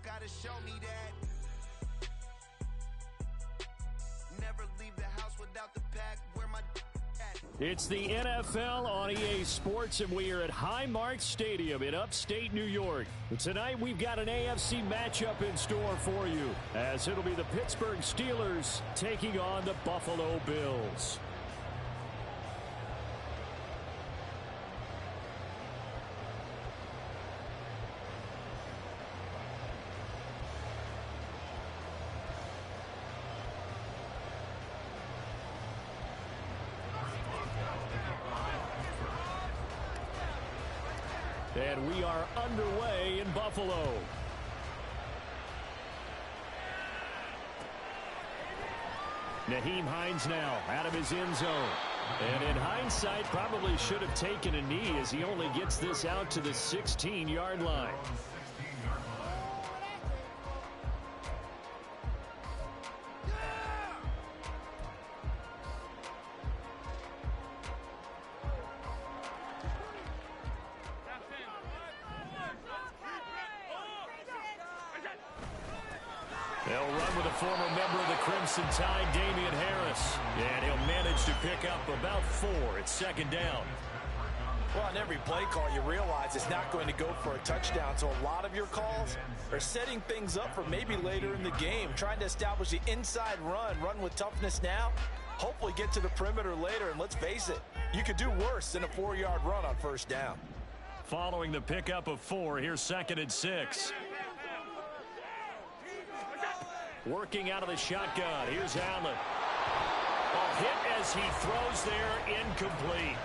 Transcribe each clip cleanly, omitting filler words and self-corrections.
gotta show me that. Never leave the house without the pack. Where my at? It's the NFL on EA Sports, and we are at Highmark Stadium in upstate New York. And tonight we've got an AFC matchup in store for you, as it'll be the Pittsburgh Steelers taking on the Buffalo Bills. And we are underway in Buffalo. Nyheim Hines now out of his end zone. And in hindsight, probably should have taken a knee as he only gets this out to the 16-yard line. They'll run with a former member of the Crimson Tide, Damian Harris. And he'll manage to pick up about 4. It's second down. Well, on every play call, you realize it's not going to go for a touchdown. So a lot of your calls are setting things up for maybe later in the game, trying to establish the inside run with toughness now, hopefully get to the perimeter later. And let's face it, you could do worse than a 4-yard run on first down. Following the pickup of 4, here's second and 6. Working out of the shotgun. Here's Allen. A hit as he throws there, incomplete.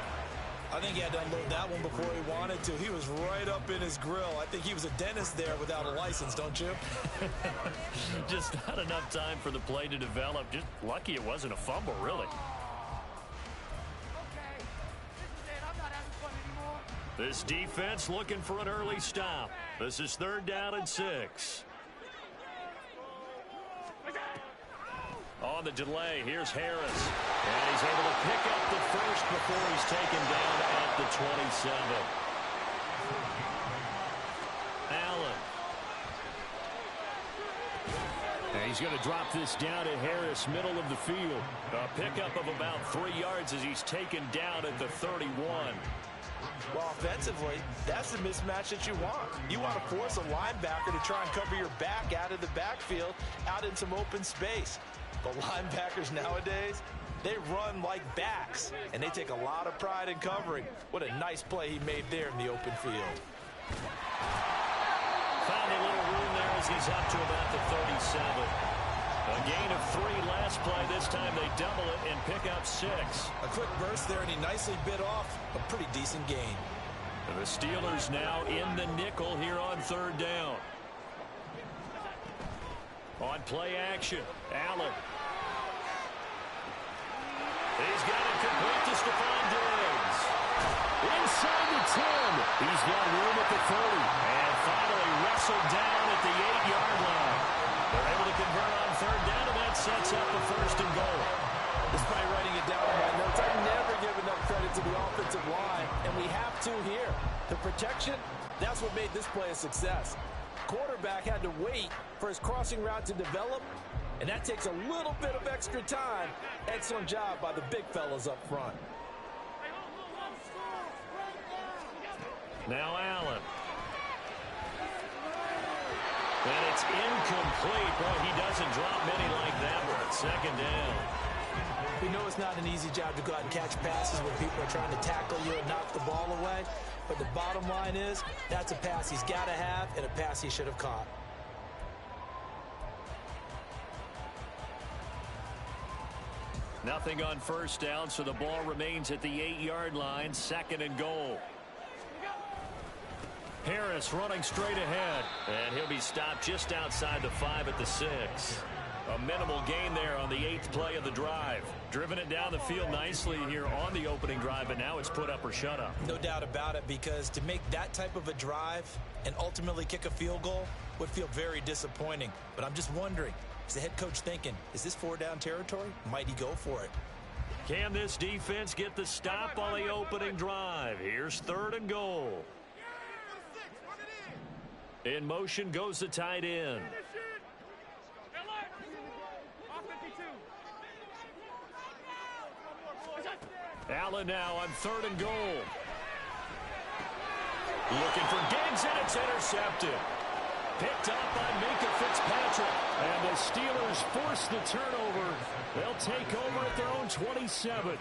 I think he had to unload that one before he wanted to. He was right up in his grill. I think he was a dentist there without a license, don't you? Just not enough time for the play to develop. Just lucky it wasn't a fumble, really. This defense looking for an early stop. This is third down and 6. On the delay, here's Harris. And he's able to pick up the first before he's taken down at the 27. Allen. And he's going to drop this down to Harris, middle of the field. A pickup of about 3 yards as he's taken down at the 31. Well, offensively, that's the mismatch that you want. You want to force a linebacker to try and cover your back out of the backfield, out in some open space. The linebackers nowadays, they run like backs, and they take a lot of pride in covering. What a nice play he made there in the open field. Found a little room there as he's up to about the 37. A gain of 3 last play. This time they double it and pick up 6. A quick burst there, and he nicely bit off a pretty decent gain. The Steelers now in the nickel here on third down. On play action, Allen. He's got it complete to Stephon Diggs. Inside the 10. He's got room at the 30. And finally wrestled down at the 8-yard line. They're able to convert on third down, and that sets up the first and goal. Despite writing it down in my notes, I never give enough credit to the offensive line, and we have to here. The protection, that's what made this play a success. Quarterback had to wait for his crossing route to develop, and that takes a little bit of extra time. Excellent job by the big fellas up front. Now Allen. And it's incomplete. Boy, he doesn't drop many like that one. Second down. We know it's not an easy job to go out and catch passes when people are trying to tackle you and knock the ball away. But the bottom line is, that's a pass he's got to have and a pass he should have caught. Nothing on first down, so the ball remains at the 8-yard line. Second and goal. Harris running straight ahead, and he'll be stopped just outside the 5 at the 6. A minimal gain there on the 8th play of the drive. Driven it down the field nicely here on the opening drive, but now it's put up or shut up. No doubt about it, because to make that type of a drive and ultimately kick a field goal would feel very disappointing. But I'm just wondering, is the head coach thinking, is this 4-down territory? Might he go for it? Can this defense get the stop on the opening drive? Here's third and goal. In motion goes the tight end. Allen now on 3rd and goal. Looking for Giggs, and it's intercepted. Picked up by Minka Fitzpatrick. And the Steelers force the turnover. They'll take over at their own 27.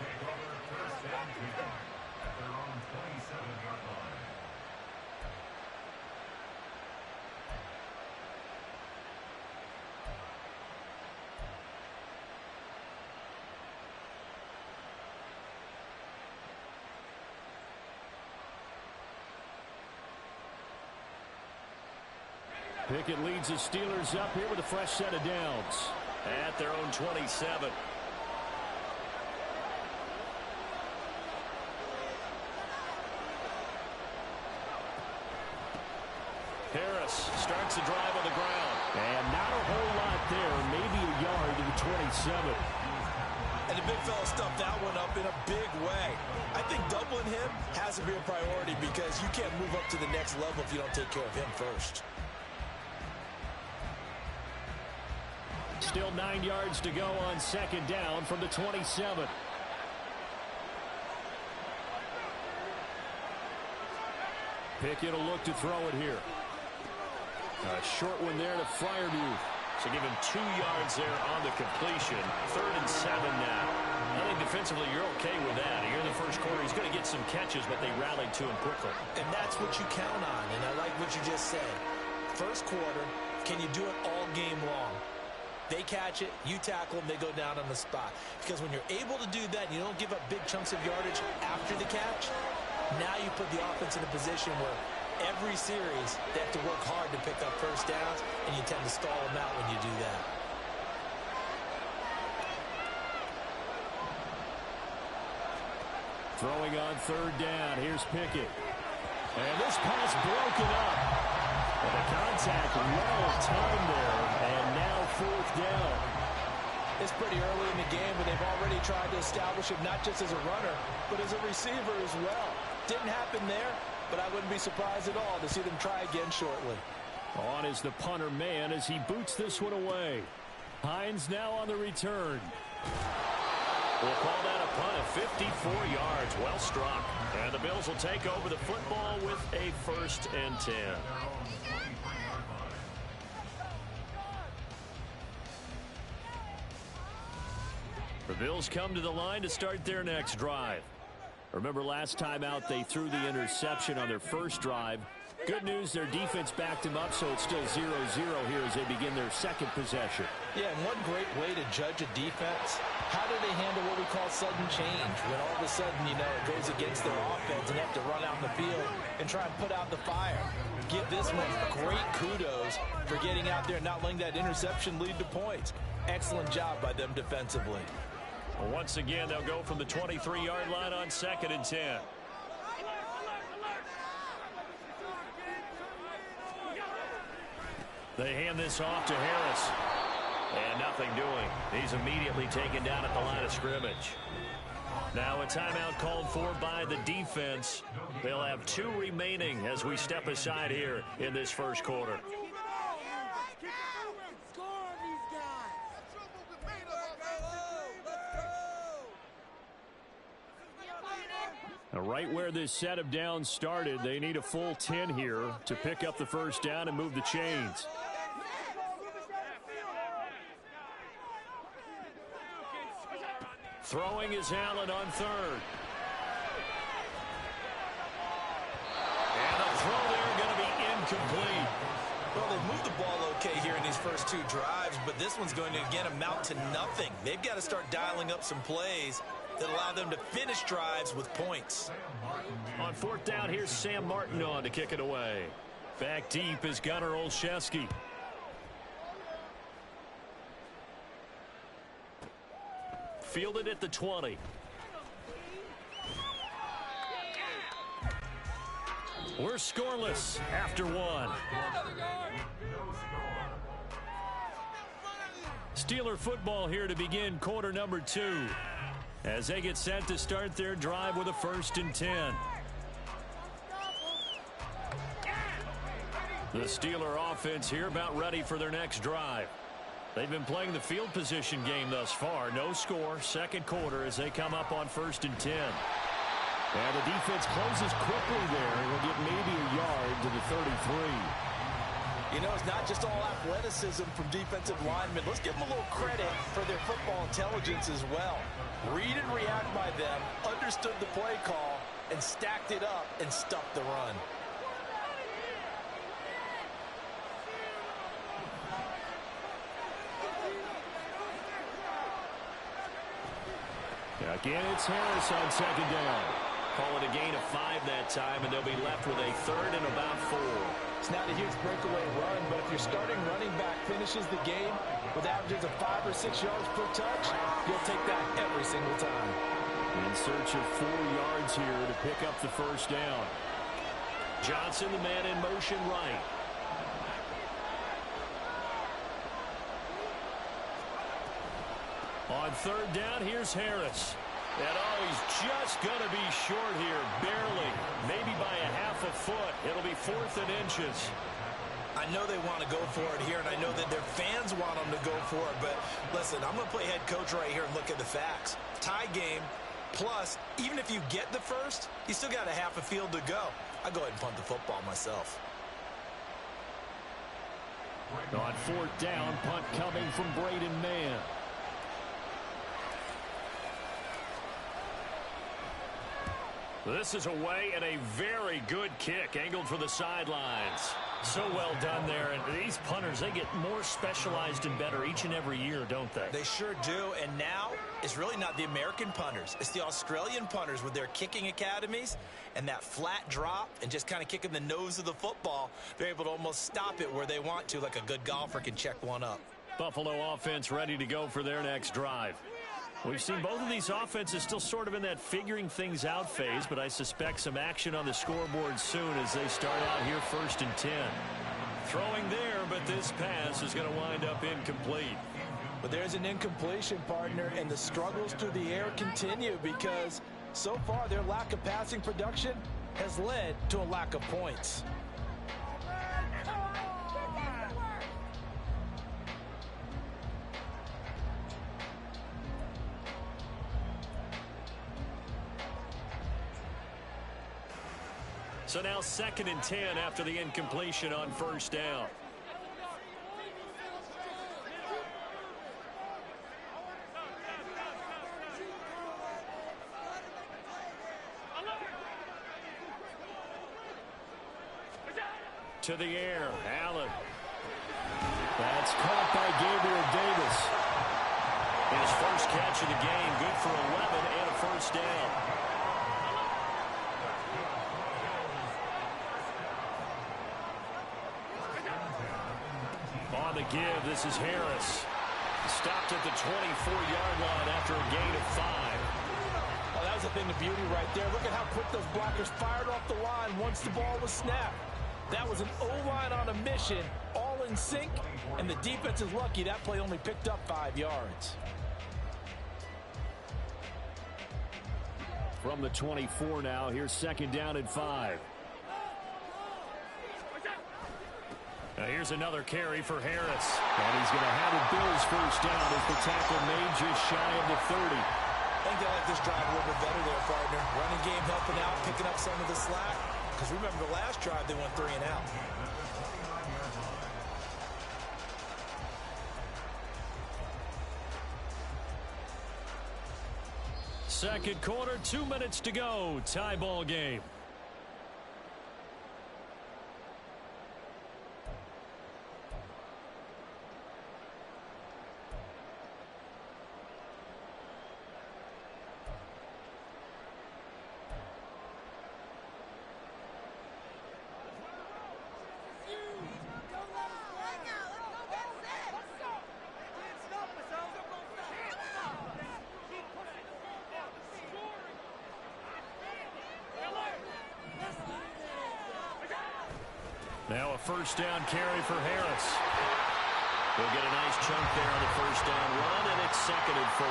Pickett leads the Steelers up here with a fresh set of downs at their own 27. Harris starts the drive on the ground. And not a whole lot there, maybe a yard to the 27. And the big fella stuffed that one up in a big way. I think doubling him has to be a priority because you can't move up to the next level if you don't take care of him first. Still 9 yards to go on 2nd down from the 27. Pickett will look to throw it here. A short one there to Freiermuth. So give him 2 yards there on the completion. 3rd and 7 now. I think defensively you're okay with that. Here in the first quarter, he's going to get some catches, but they rallied to him quickly. And that's what you count on, and I like what you just said. First quarter, can you do it all game long? They catch it, you tackle them, they go down on the spot. Because when you're able to do that and you don't give up big chunks of yardage after the catch, now you put the offense in a position where every series they have to work hard to pick up first downs, and you tend to stall them out when you do that. Throwing on 3rd down, here's Pickett. And this pass broken up. And the contact well timed there, and now 4th down. It's pretty early in the game, but they've already tried to establish him not just as a runner, but as a receiver as well. Didn't happen there, but I wouldn't be surprised at all to see them try again shortly. On is the punter man as he boots this one away. Hines now on the return. We'll call that a punt of 54 yards. Well struck. And the Bills will take over the football with a 1st and 10. The Bills come to the line to start their next drive. Remember last time out they threw the interception on their first drive. Good news, their defense backed him up, so it's still 0-0 here as they begin their 2nd possession. Yeah, and one great way to judge a defense, how do they handle what we call sudden change? When all of a sudden, you know, it goes against their offense and they have to run out in the field and try and put out the fire. Give this one great kudos for getting out there and not letting that interception lead to points. Excellent job by them defensively. Well, once again, they'll go from the 23-yard line on 2nd and 10. They hand this off to Harris. And nothing doing. He's immediately taken down at the line of scrimmage. Now a timeout called for by the defense. They'll have 2 remaining as we step aside here in this first quarter. Right where this set of downs started, they need a full 10 here to pick up the first down and move the chains. Throwing is Allen on 3rd. And the throw there going to be incomplete. Well, they've moved the ball okay here in these first 2 drives, but this one's going to, again, amount to nothing. They've got to start dialing up some plays that allow them to finish drives with points. On 4th down, here's Sam Martin on to kick it away. Back deep is Gunnar Olszewski. Fielded at the 20. We're scoreless after 1. Steeler football here to begin quarter number 2. As they get set to start their drive with a 1st and 10. The Steeler offense here about ready for their next drive. They've been playing the field position game thus far. No score, second quarter as they come up on 1st and 10. And the defense closes quickly there. We'll get maybe a yard to the 33. You know, it's not just all athleticism from defensive linemen. Let's give them a little credit for their football intelligence as well. Read and react by them, understood the play call, and stacked it up and stuffed the run. Again, it's Harris on 2nd down. Call it a gain of 5 that time, and they'll be left with a 3rd and about 4. It's not a huge breakaway run, but if your starting running back finishes the game with averages of 5 or 6 yards per touch, you'll take that every single time. In search of 4 yards here to pick up the 1st down. Johnson, the man in motion right. On 3rd down, here's Harris. And he's just going to be short here, barely. Maybe by a half a foot. It'll be 4th and inches. I know they want to go for it here, and I know that their fans want them to go for it. But listen, I'm going to play head coach right here and look at the facts. Tie game, plus, even if you get the first, you still got a half a field to go. I'll go ahead and punt the football myself. On 4th down, punt coming from Braden Mann. This is away and a very good kick angled for the sidelines. So well done there. And these punters, they get more specialized and better each and every year, don't they? They sure do. And now it's really not the American punters. It's the Australian punters with their kicking academies and that flat drop and just kind of kicking the nose of the football. They're able to almost stop it where they want to, like a good golfer can check one up. Buffalo offense ready to go for their next drive. We've seen both of these offenses still sort of in that figuring things out phase, but I suspect some action on the scoreboard soon as they start out here 1st and 10. Throwing there, but this pass is going to wind up incomplete. But there's an incompletion, partner, and the struggles through the air continue because so far their lack of passing production has led to a lack of points. So now 2nd and 10 after the incompletion on 1st down. To the air, Allen. That's caught by Gabriel Davis. His first catch of the game, good for 11 and a 1st down. On the give, this is Harris. Stopped at the 24-yard line after a gain of 5. Oh, that was a thing of beauty right there. Look at how quick those blockers fired off the line once the ball was snapped. That was an O-line on a mission, all in sync, and the defense is lucky that play only picked up 5 yards. From the 24 now, here's 2nd down and 5. Now here's another carry for Harris. And he's going to have a Bills 1st down as the tackle made just shy of the 30. I think they like this drive a little bit better there, partner. Running game helping out, picking up some of the slack. Because remember the last drive, they went 3 and out. Second quarter, 2 minutes to go. Tie ball game. Now a 1st down carry for Harris. He'll get a nice chunk there on the 1st down run, and it's 2nd and 4.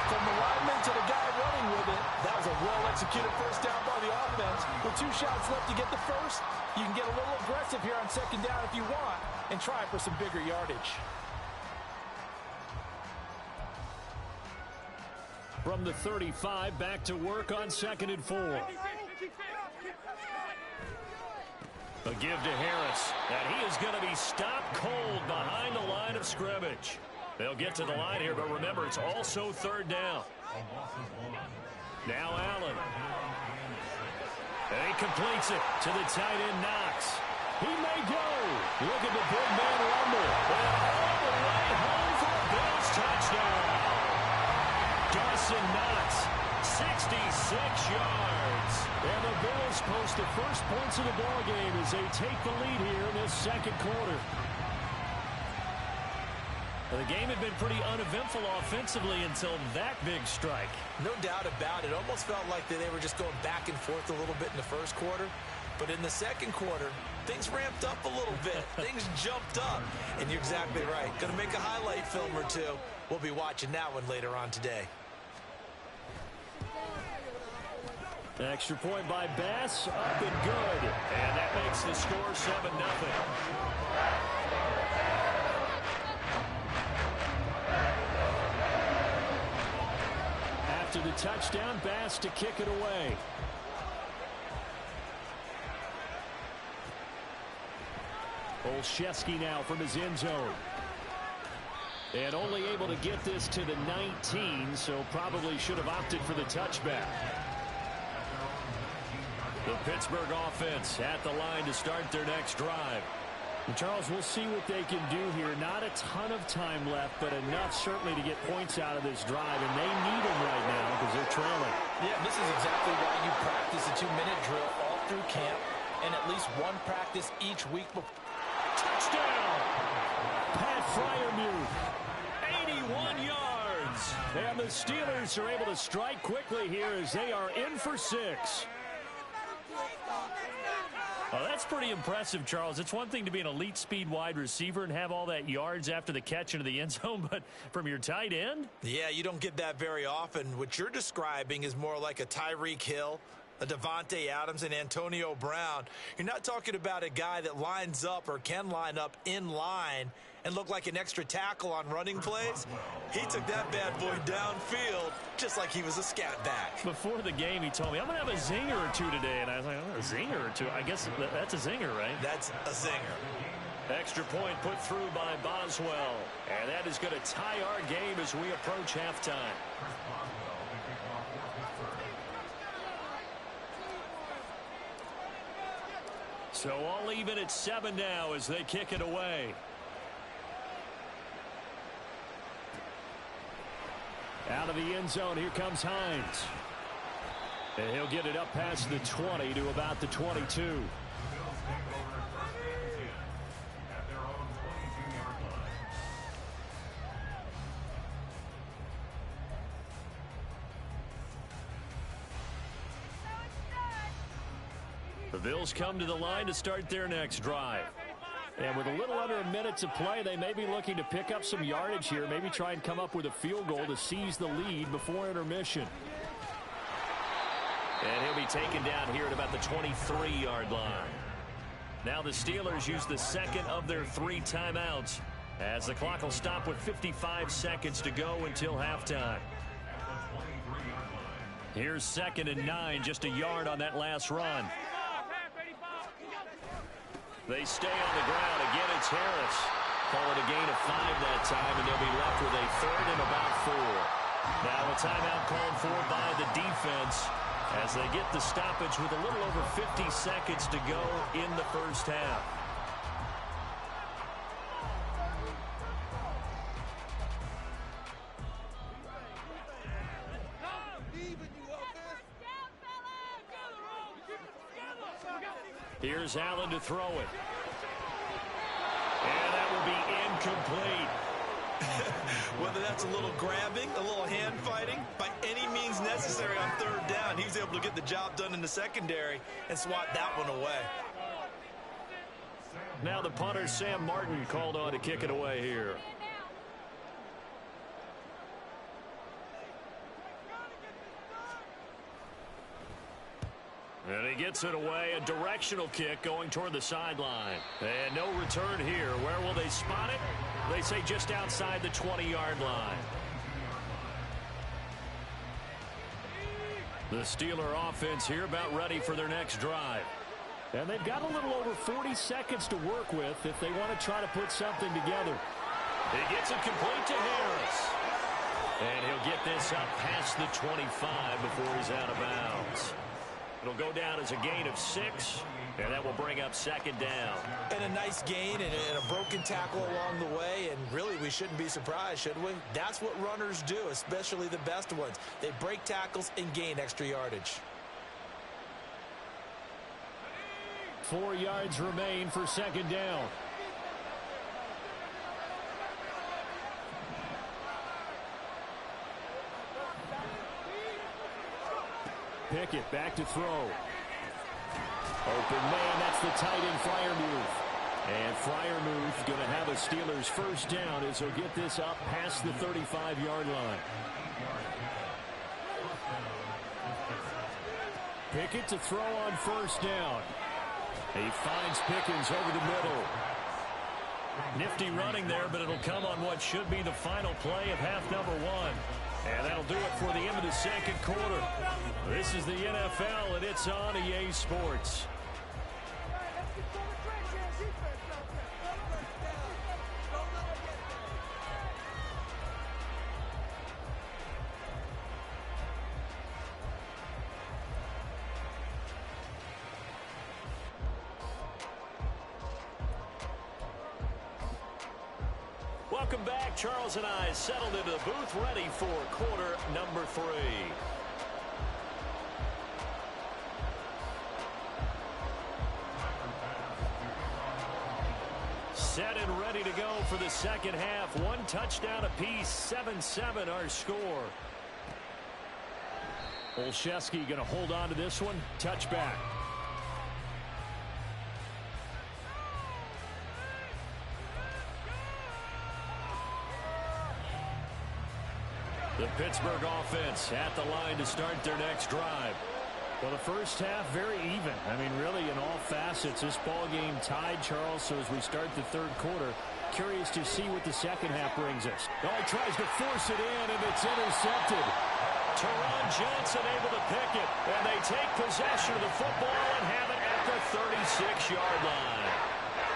From the lineman to the guy running with it, that was a well-executed first down by the offense. With 2 shots left to get the first, you can get a little aggressive here on second down if you want and try for some bigger yardage. From the 35, back to work on 2nd and 4. A give to Harris, and he is going to be stopped cold behind the line of scrimmage. They'll get to the line here, but remember, it's also 3rd down. Now Allen. And he completes it to the tight end, Knox. He may go. Look at the big man rumble. And all the way home for a Bills touchdown. Dawson Knox, 66 yards. And the Bills post the first points of the ballgame as they take the lead here in this 2nd quarter. Well, the game had been pretty uneventful offensively until that big strike. No doubt about it. Almost felt like they were just going back and forth a little bit in the first quarter. But in the 2nd quarter, things ramped up a little bit. Things jumped up. And you're exactly right. Going to make a highlight film or two. We'll be watching that one later on today. Extra point by Bass, up and good. And that makes the score 7-0. After the touchdown, Bass to kick it away. Olszewski now from his end zone. And only able to get this to the 19, so probably should have opted for the touchback. The Pittsburgh offense at the line to start their next drive. And Charles, we'll see what they can do here. Not a ton of time left, but enough certainly to get points out of this drive. And they need them right now because they're trailing. Yeah, this is exactly why you practice a 2-minute drill all through camp and at least one practice each week. Touchdown! Pat Freiermuth, 81 yards. And the Steelers are able to strike quickly here as they are in for 6. Well, that's pretty impressive, Charles. It's one thing to be an elite speed wide receiver and have all that yards after the catch into the end zone, but from your tight end? Yeah, you don't get that very often. What you're describing is more like a Tyreek Hill, a Devontae Adams, and Antonio Brown. You're not talking about a guy that lines up or can line up in line and look like an extra tackle on running plays. He took that bad boy downfield just like he was a scat back. Before the game, he told me, I'm going to have a zinger or two today. And I was like, oh, a zinger or two? I guess that's a zinger, right? That's a zinger. Extra point put through by Boswell. And that is going to tie our game as we approach halftime. So all even at 7 now as they kick it away. Out of the end zone, here comes Hines. And he'll get it up past the 20 to about the 22. The Bills come to the line to start their next drive. And with a little under a minute to play, they may be looking to pick up some yardage here, maybe try and come up with a field goal to seize the lead before intermission. And he'll be taken down here at about the 23-yard line. Now the Steelers use the second of their 3 timeouts as the clock will stop with 55 seconds to go until halftime. Here's 2nd and 9, just a yard on that last run. They stay on the ground. Again, it's Harris. Call it a gain of 5 that time, and they'll be left with a 3rd and about 4. Now a timeout called for by the defense as they get the stoppage with a little over 50 seconds to go in the first half. Here's Allen to throw it. And that will be incomplete. Whether that's a little grabbing, a little hand fighting, by any means necessary on 3rd down, he was able to get the job done in the secondary and swat that one away. Now the punter, Sam Martin, called on to kick it away here. And he gets it away, a directional kick going toward the sideline. And no return here. Where will they spot it? They say just outside the 20-yard line. The Steeler offense here about ready for their next drive. And they've got a little over 40 seconds to work with if they want to try to put something together. He gets it complete to Harris. And he'll get this up past the 25 before he's out of bounds. It'll go down as a gain of 6, and that will bring up second down. And a nice gain and a broken tackle along the way, and really we shouldn't be surprised, should we? That's what runners do, especially the best ones. They break tackles and gain extra yardage. 4 yards remain for second down. Pickett back to throw. Open man, that's the tight end Freiermuth. And Freiermuth going to have a Steelers first down as he'll get this up past the 35-yard line. Pickett to throw on first down. He finds Pickens over the middle. Nifty running there, but it'll come on what should be the final play of half number 1. And that'll do it for the end of the second quarter. This is the NFL, and it's on EA Sports. Welcome back. Charles and I settled into the booth ready for quarter number 3. Set and ready to go for the second half. 1 touchdown apiece, 7-7 our score. Olszewski going to hold on to this one. Touchback. The Pittsburgh offense at the line to start their next drive. Well, the first half very even. I mean, really in all facets, this ball game tied, Charles. So as we start the third quarter, curious to see what the second half brings us. Oh, he tries to force it in, and it's intercepted. Teron Johnson able to pick it, and they take possession of the football and have it at the 36-yard line.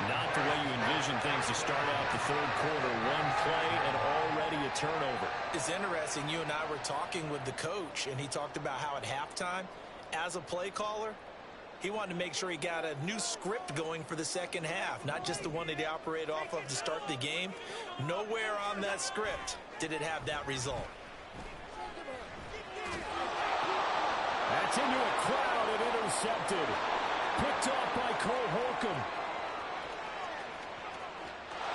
Not the way you envision things to start out the third quarter. 1 play and already a turnover. It's interesting. You and I were talking with the coach, and he talked about how at halftime, as a play caller, he wanted to make sure he got a new script going for the second half, not just the one that he operated off of to start the game. Nowhere on that script did it have that result. That's into a crowd and intercepted. Picked off by Cole Holcomb.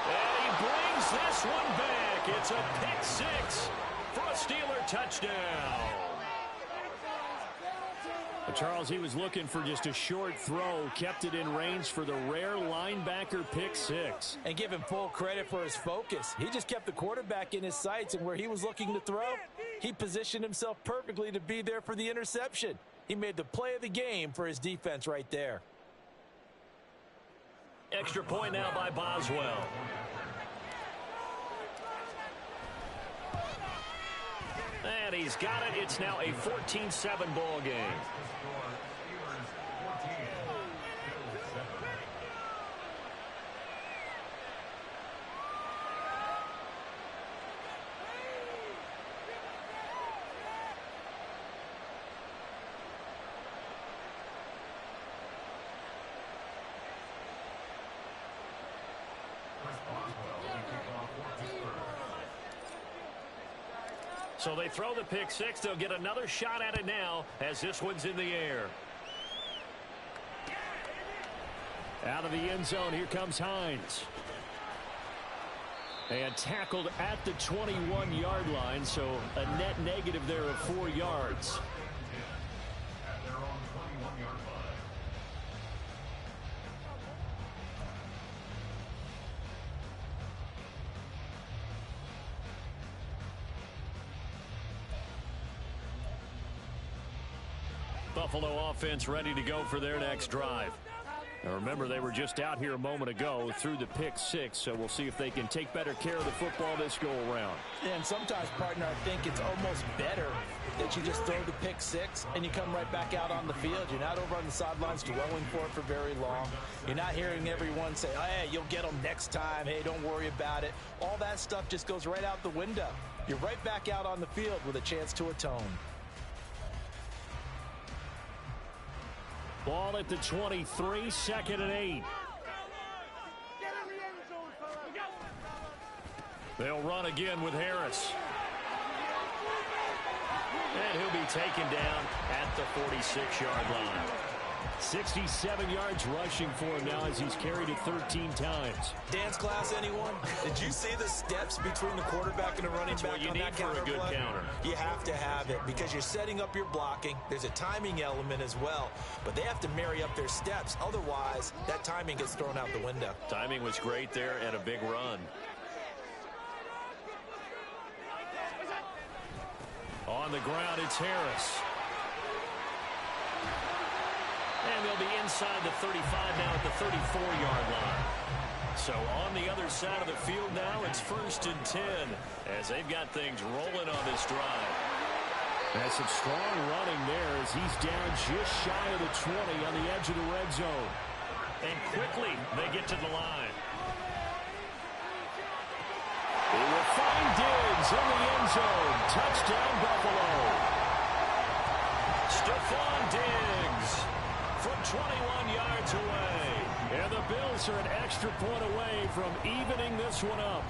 And he brings this one back. It's a pick 6 for a Steeler touchdown. Charles, he was looking for just a short throw, kept it in range for the rare linebacker pick 6. And give him full credit for his focus. He just kept the quarterback in his sights, and where he was looking to throw, he positioned himself perfectly to be there for the interception. He made the play of the game for his defense right there. Extra point now by Boswell. And he's got it. It's now a 14-7 ball game. So they throw the pick 6. They'll get another shot at it now as this one's in the air. Out of the end zone, here comes Hines. And tackled at the 21-yard line, so a net negative there of 4 yards. Buffalo offense ready to go for their next drive. Now remember, they were just out here a moment ago through the pick six, so we'll see if they can take better care of the football this go-around. And sometimes, partner, I think it's almost better that you just throw the pick six and you come right back out on the field. You're not over on the sidelines dwelling for it for very long. You're not hearing everyone say, hey, you'll get them next time. Hey, don't worry about it. All that stuff just goes right out the window. You're right back out on the field with a chance to atone. Ball at the 23, 2nd and 8. They'll run again with Harris. And he'll be taken down at the 46-yard line. 67 yards rushing for him now as he's carried it 13 times. Dance class, anyone? Did you see the steps between the quarterback and the running back? What you need for a good counter. You have to have it because you're setting up your blocking. There's a timing element as well, but they have to marry up their steps. Otherwise, that timing gets thrown out the window. Timing was great there and a big run. On the ground, it's Harris. And they'll be inside the 35 now at the 34-yard line. So on the other side of the field now, it's 1st and 10 as they've got things rolling on this drive. That's some strong running there as he's down just shy of the 20 on the edge of the red zone. And quickly they get to the line. They will find Diggs in the end zone. Touchdown, Buffalo. Stephon Diggs from 21 yards away. And the Bills are an extra point away from evening this one up.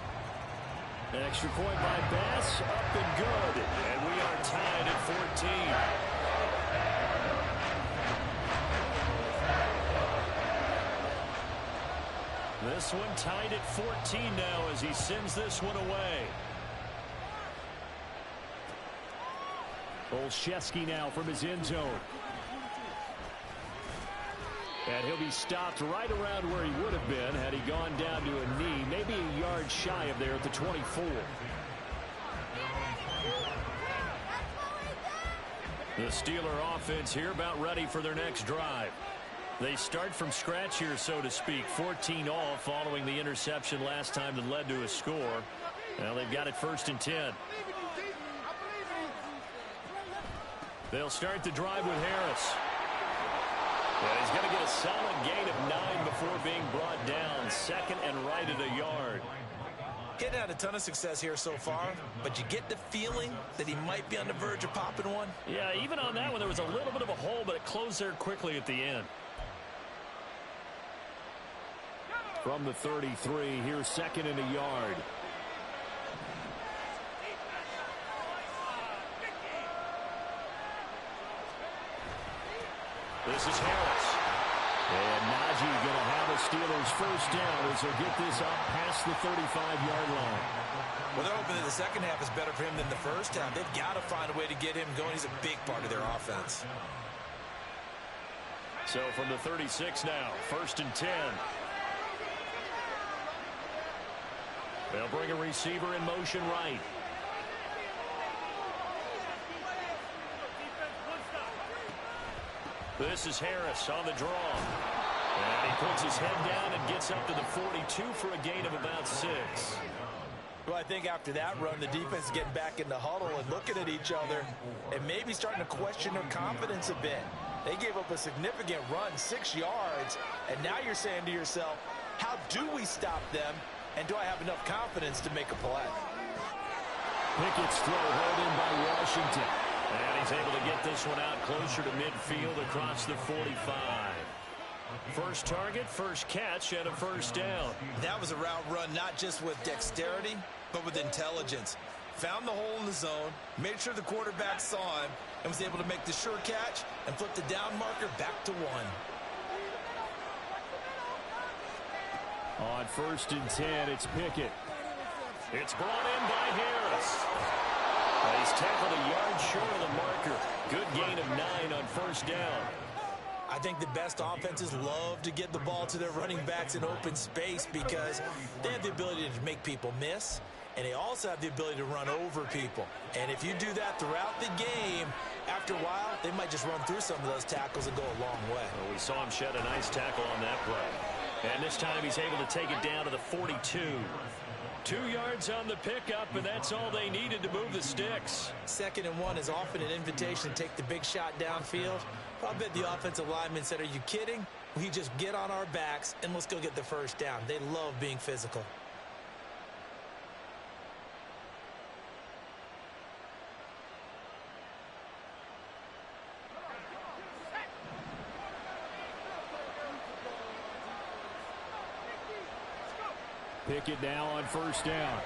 An extra point by Bass, up and good. And we are tied at 14. This one tied at 14 now as he sends this one away. Olszewski now from his end zone. And he'll be stopped right around where he would have been had he gone down to a knee, maybe a yard shy of there at the 24. The Steeler offense here about ready for their next drive. They start from scratch here, so to speak. 14 all following the interception last time that led to a score. Now they've got it 1st and 10. They'll start the drive with Harris. Yeah, he's going to get a solid gain of 9 before being brought down. 2nd and right at a yard. Getting had a ton of success here so far, but you get the feeling that he might be on the verge of popping one. Yeah, even on that one, there was a little bit of a hole, but it closed there quickly at the end. From the 33, here's 2nd and a yard. This is Harris. And Najee going to have a Steelers first down as they'll get this up past the 35-yard line. Well, they're hoping that the second half is better for him than the first half. They've got to find a way to get him going. He's a big part of their offense. So from the 36 now, 1st and 10. They'll bring a receiver in motion right. This is Harris on the draw. And he puts his head down and gets up to the 42 for a gain of about 6. Well, I think after that run, the defense is getting back in the huddle and looking at each other and maybe starting to question their confidence a bit. They gave up a significant run, 6 yards, and now you're saying to yourself, how do we stop them, and do I have enough confidence to make a play? Pickett's throw held in by Washington. And he's able to get this one out closer to midfield across the 45. First target, first catch, and a first down. That was a route run not just with dexterity, but with intelligence. Found the hole in the zone, made sure the quarterback saw him, and was able to make the sure catch and flip the down marker back to 1. On 1st and 10, it's Pickett. It's brought in by Harris. He's tackled a yard short of the marker. Good gain of 9 on first down. I think the best offenses love to get the ball to their running backs in open space because they have the ability to make people miss and they also have the ability to run over people. And if you do that throughout the game, after a while, they might just run through some of those tackles and go a long way. Well, we saw him shed a nice tackle on that play. And this time he's able to take it down to the 42. 2 yards on the pickup, and that's all they needed to move the sticks. 2nd and 1 is often an invitation to take the big shot downfield. I bet the offensive lineman said, are you kidding? We just get on our backs and let's go get the first down. They love being physical. Pickett now on 1st down.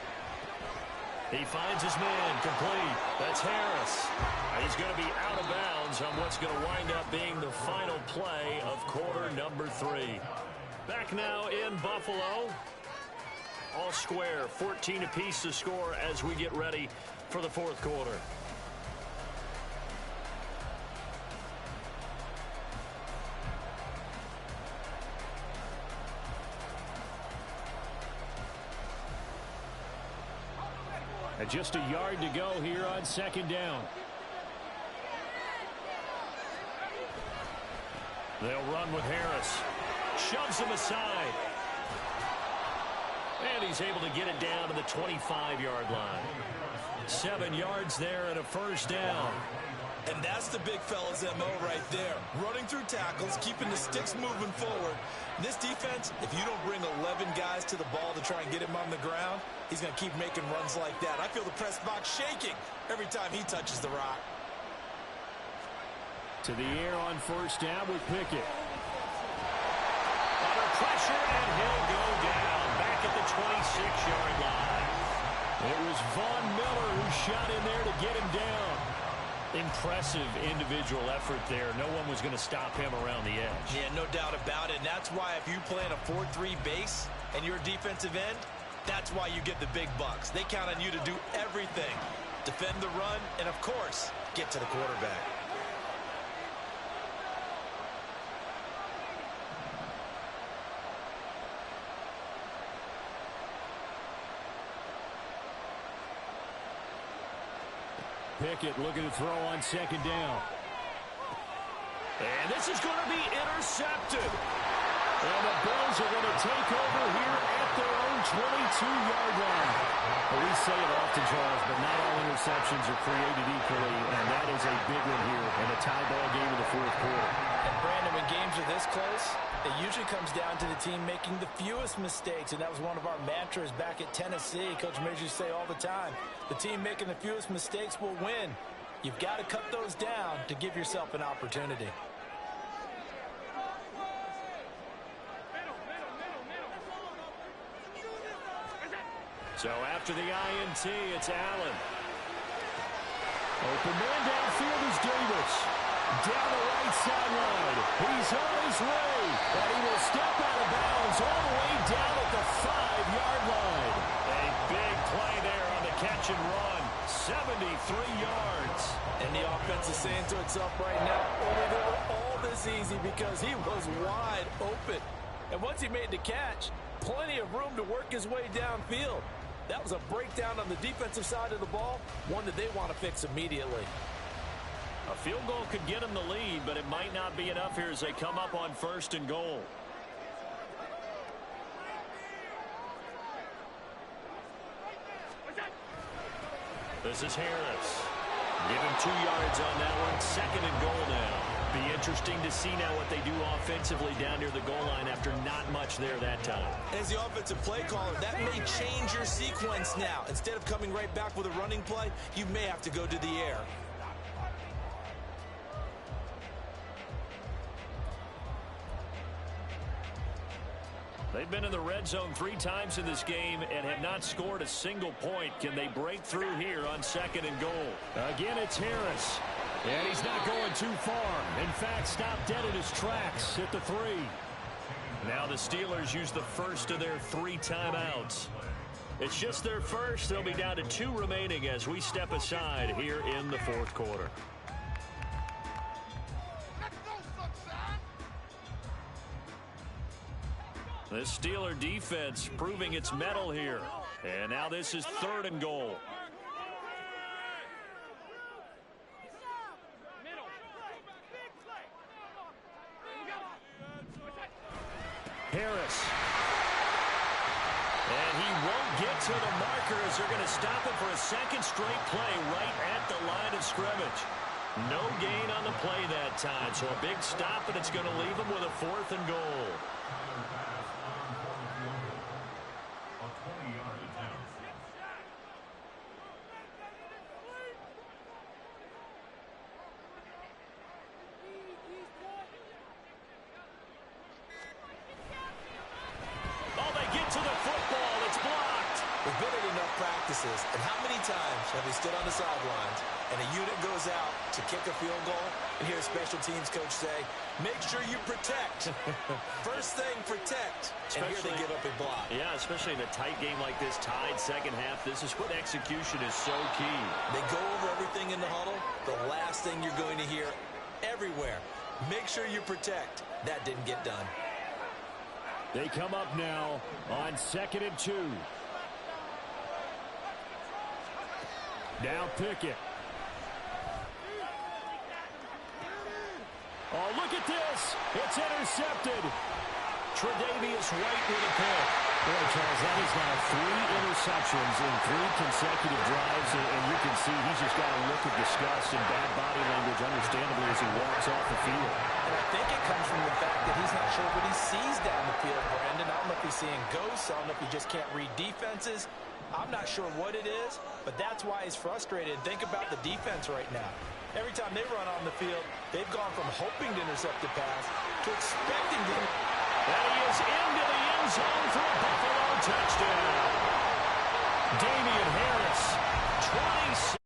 He finds his man complete. That's Harris. He's going to be out of bounds on what's going to wind up being the final play of quarter number 3. Back now in Buffalo. All square, 14 apiece to score as we get ready for the 4th quarter. And just a yard to go here on 2nd down. They'll run with Harris. Shoves him aside. And he's able to get it down to the 25-yard line. 7 yards there and a 1st down. And that's the big fella's MO right there. Running through tackles, keeping the sticks moving forward. This defense, if you don't bring 11 guys to the ball to try and get him on the ground, he's going to keep making runs like that. I feel the press box shaking every time he touches the rock. To the air on 1st down with Pickett. Under pressure, and he'll go down back at the 26-yard line. It was Von Miller who shot in there to get him down. Impressive individual effort there. No one was going to stop him around the edge. Yeah, no doubt about it. And that's why if you play in a 4-3 base and you're a defensive end, that's why you get the big bucks. They count on you to do everything. Defend the run and, of course, get to the quarterback. Pickett looking to throw on 2nd down. And this is going to be intercepted. And the Bills are going to take over here at their own 22-yard line. Well, we say it often, Charles, but not all interceptions are created equally, and that is a big one here in a tie ball game of the 4th quarter. And, Brandon, when games are this close, it usually comes down to the team making the fewest mistakes, and that was one of our mantras back at Tennessee. Coach Major used to say all the time, the team making the fewest mistakes will win. You've got to cut those down to give yourself an opportunity. So after the INT, it's Allen. Open man downfield is Davis. Down the right sideline. He's on his way. But he will step out of bounds all the way down at the 5-yard line. A big play there on the catch and run. 73 yards. And the offense is saying to itself right now, only they were all this easy because he was wide open. And once he made the catch, plenty of room to work his way downfield. That was a breakdown on the defensive side of the ball, one that they want to fix immediately. A field goal could get them the lead, but it might not be enough here as they come up on 1st and goal. This is Harris. Give him 2 yards on that one. 2nd and goal now. Be interesting to see now what they do offensively down near the goal line after not much there that time. As the offensive play caller, that may change your sequence now. Instead of coming right back with a running play, you may have to go to the air. They've been in the red zone 3 times in this game and have not scored a single point. Can they break through here on 2nd and goal? Again, it's Harris. And he's not going too far. In fact, stopped dead in his tracks at the 3. Now the Steelers use the first of their 3 timeouts. It's just their first. They'll be down to 2 remaining as we step aside here in the 4th quarter. The Steeler defense proving its mettle here. And now this is 3rd and goal. Harris. And he won't get to the marker as they're going to stop him for a second straight play right at the line of scrimmage. No gain on the play that time, so a big stop, and it's going to leave him with a 4th and goal. We've been at enough practices, and how many times have we stood on the sidelines and a unit goes out to kick a field goal and hear a special teams coach say, make sure you protect. First thing, protect. And here they give up a block. Yeah, especially in a tight game like this, tied second half. This is what execution is so key. They go over everything in the huddle. The last thing you're going to hear everywhere, make sure you protect. That didn't get done. They come up now on 2nd and 2. Now Pickett. Oh, look at this. It's intercepted. Tre'Davious White with a pick. Boy, Charles, that is now 3 interceptions in 3 consecutive drives, and you can see he's just got a look of disgust and bad body language, understandably, as he walks off the field. And I think it comes from the fact that he's not sure what he sees down the field, Brandon. I don't know if he's seeing ghosts. I don't know if he just can't read defenses. I'm not sure what it is, but that's why he's frustrated. Think about the defense right now. Every time they run on the field, they've gone from hoping to intercept the pass to expecting to. And he is into the end zone for a Buffalo touchdown. Damian Harris, 26.